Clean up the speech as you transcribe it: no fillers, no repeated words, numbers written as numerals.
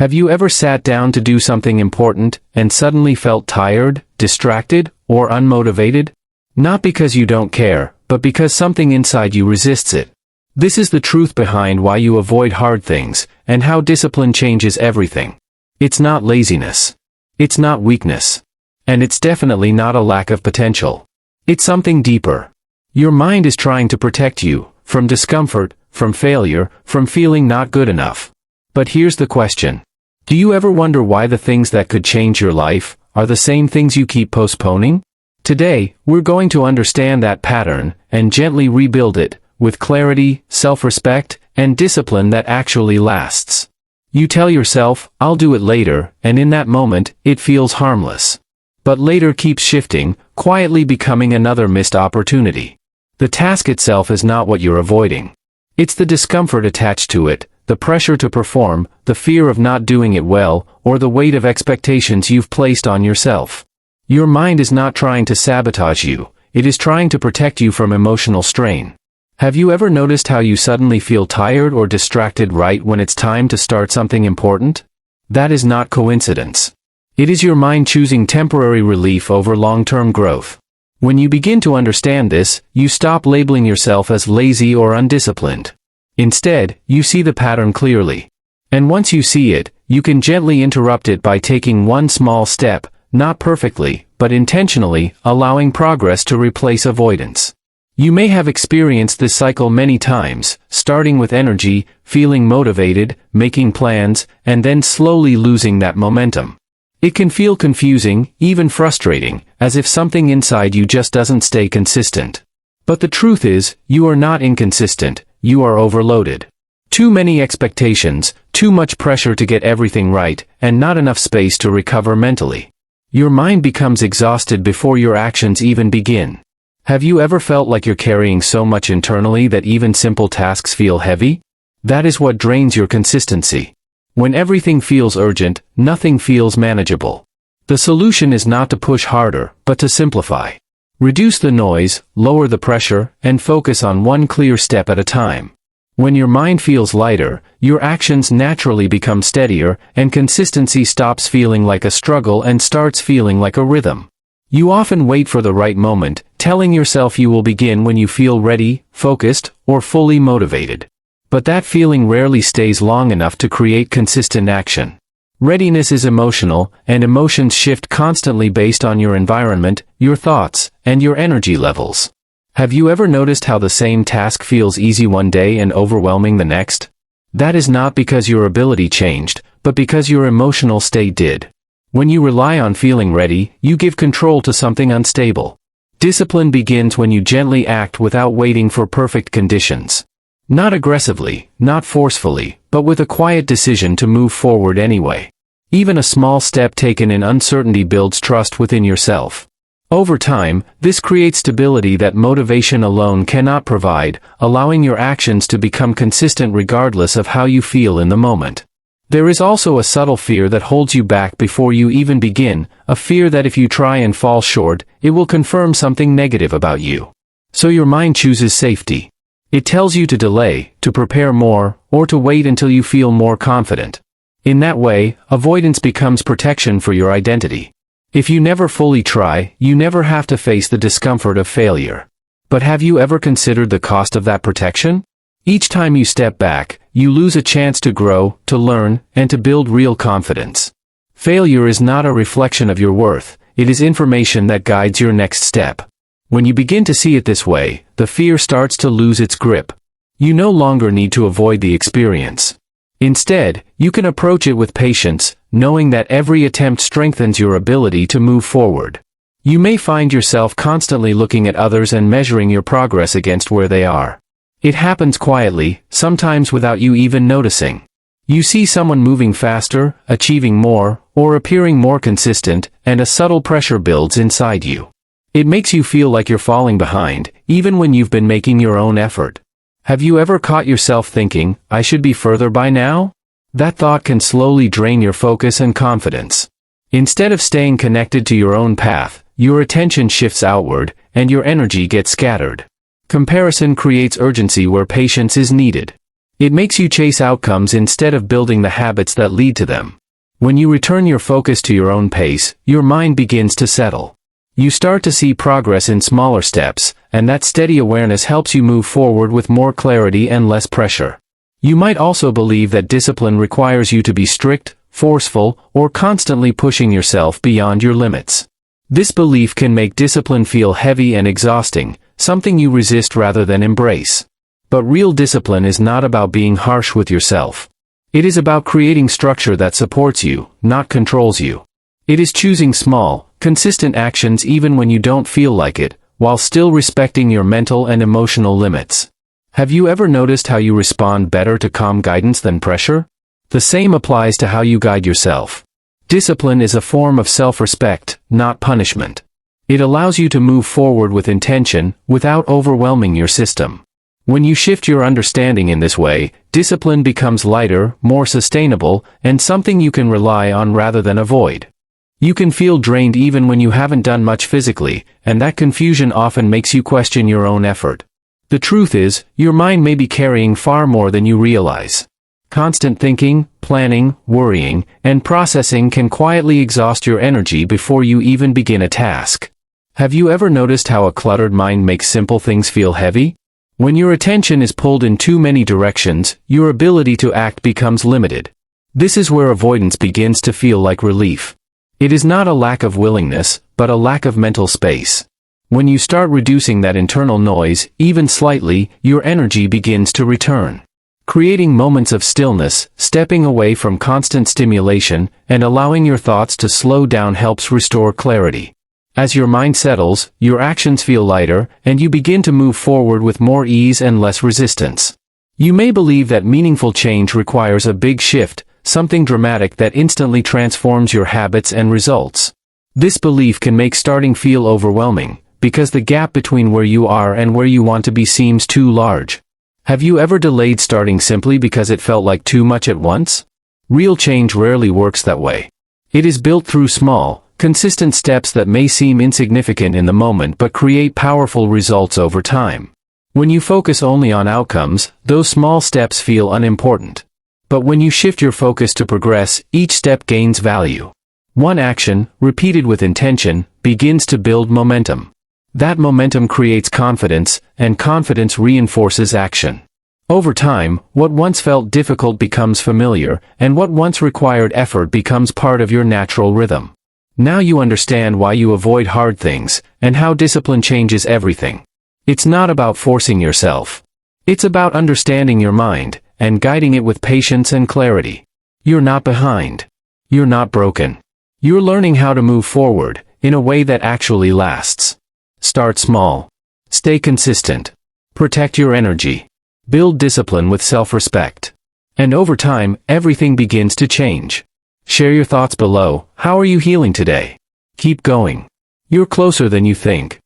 Have you ever sat down to do something important and suddenly felt tired, distracted, or unmotivated? Not because you don't care, but because something inside you resists it. This is the truth behind why you avoid hard things, and how discipline changes everything. It's not laziness. It's not weakness. And it's definitely not a lack of potential. It's something deeper. Your mind is trying to protect you from discomfort, from failure, from feeling not good enough. But here's the question. Do you ever wonder why the things that could change your life are the same things you keep postponing? Today, we're going to understand that pattern and gently rebuild it with clarity, self-respect, and discipline that actually lasts. You tell yourself, "I'll do it later," and in that moment, it feels harmless. But later keeps shifting, quietly becoming another missed opportunity. The task itself is not what you're avoiding. It's the discomfort attached to it, the pressure to perform, the fear of not doing it well, or the weight of expectations you've placed on yourself. Your mind is not trying to sabotage you, it is trying to protect you from emotional strain. Have you ever noticed how you suddenly feel tired or distracted right when it's time to start something important? That is not coincidence. It is your mind choosing temporary relief over long-term growth. When you begin to understand this, you stop labeling yourself as lazy or undisciplined. Instead, you see the pattern clearly. And once you see it, you can gently interrupt it by taking one small step, not perfectly, but intentionally, allowing progress to replace avoidance. You may have experienced this cycle many times, starting with energy, feeling motivated, making plans, and then slowly losing that momentum. It can feel confusing, even frustrating, as if something inside you just doesn't stay consistent. But the truth is, you are not inconsistent, you are overloaded. Too many expectations, too much pressure to get everything right, and not enough space to recover mentally. Your mind becomes exhausted before your actions even begin. Have you ever felt like you're carrying so much internally that even simple tasks feel heavy? That is what drains your consistency. When everything feels urgent, nothing feels manageable. The solution is not to push harder, but to simplify. Reduce the noise, lower the pressure, and focus on one clear step at a time. When your mind feels lighter, your actions naturally become steadier, and consistency stops feeling like a struggle and starts feeling like a rhythm. You often wait for the right moment, telling yourself you will begin when you feel ready, focused, or fully motivated. But that feeling rarely stays long enough to create consistent action. Readiness is emotional, and emotions shift constantly based on your environment, your thoughts, and your energy levels. Have you ever noticed how the same task feels easy one day and overwhelming the next? That is not because your ability changed, but because your emotional state did. When you rely on feeling ready, you give control to something unstable. Discipline begins when you gently act without waiting for perfect conditions. Not aggressively, not forcefully, but with a quiet decision to move forward anyway. Even a small step taken in uncertainty builds trust within yourself. Over time, this creates stability that motivation alone cannot provide, allowing your actions to become consistent regardless of how you feel in the moment. There is also a subtle fear that holds you back before you even begin, a fear that if you try and fall short, it will confirm something negative about you. So your mind chooses safety. It tells you to delay, to prepare more, or to wait until you feel more confident. In that way, avoidance becomes protection for your identity. If you never fully try, you never have to face the discomfort of failure. But have you ever considered the cost of that protection? Each time you step back, you lose a chance to grow, to learn, and to build real confidence. Failure is not a reflection of your worth, it is information that guides your next step. When you begin to see it this way, the fear starts to lose its grip. You no longer need to avoid the experience. Instead, you can approach it with patience, knowing that every attempt strengthens your ability to move forward. You may find yourself constantly looking at others and measuring your progress against where they are. It happens quietly, sometimes without you even noticing. You see someone moving faster, achieving more, or appearing more consistent, and a subtle pressure builds inside you. It makes you feel like you're falling behind, even when you've been making your own effort. Have you ever caught yourself thinking, "I should be further by now?" That thought can slowly drain your focus and confidence. Instead of staying connected to your own path, your attention shifts outward, and your energy gets scattered. Comparison creates urgency where patience is needed. It makes you chase outcomes instead of building the habits that lead to them. When you return your focus to your own pace, your mind begins to settle. You start to see progress in smaller steps, and that steady awareness helps you move forward with more clarity and less pressure. You might also believe that discipline requires you to be strict, forceful, or constantly pushing yourself beyond your limits. This belief can make discipline feel heavy and exhausting, something you resist rather than embrace. But real discipline is not about being harsh with yourself. It is about creating structure that supports you, not controls you. It is choosing small, consistent actions even when you don't feel like it, while still respecting your mental and emotional limits. Have you ever noticed how you respond better to calm guidance than pressure? The same applies to how you guide yourself. Discipline is a form of self-respect, not punishment. It allows you to move forward with intention, without overwhelming your system. When you shift your understanding in this way, discipline becomes lighter, more sustainable, and something you can rely on rather than avoid. You can feel drained even when you haven't done much physically, and that confusion often makes you question your own effort. The truth is, your mind may be carrying far more than you realize. Constant thinking, planning, worrying, and processing can quietly exhaust your energy before you even begin a task. Have you ever noticed how a cluttered mind makes simple things feel heavy? When your attention is pulled in too many directions, your ability to act becomes limited. This is where avoidance begins to feel like relief. It is not a lack of willingness, but a lack of mental space. When you start reducing that internal noise, even slightly, your energy begins to return. Creating moments of stillness, stepping away from constant stimulation, and allowing your thoughts to slow down helps restore clarity. As your mind settles, your actions feel lighter, and you begin to move forward with more ease and less resistance. You may believe that meaningful change requires a big shift, something dramatic that instantly transforms your habits and results. This belief can make starting feel overwhelming, because the gap between where you are and where you want to be seems too large. Have you ever delayed starting simply because it felt like too much at once? Real change rarely works that way. It is built through small, consistent steps that may seem insignificant in the moment but create powerful results over time. When you focus only on outcomes, those small steps feel unimportant. But when you shift your focus to progress, each step gains value. One action, repeated with intention, begins to build momentum. That momentum creates confidence, and confidence reinforces action. Over time, what once felt difficult becomes familiar, and what once required effort becomes part of your natural rhythm. Now you understand why you avoid hard things, and how discipline changes everything. It's not about forcing yourself. It's about understanding your mind, and guiding it with patience and clarity. You're not behind. You're not broken. You're learning how to move forward, in a way that actually lasts. Start small. Stay consistent. Protect your energy. Build discipline with self-respect. And over time, everything begins to change. Share your thoughts below. How are you healing today? Keep going. You're closer than you think.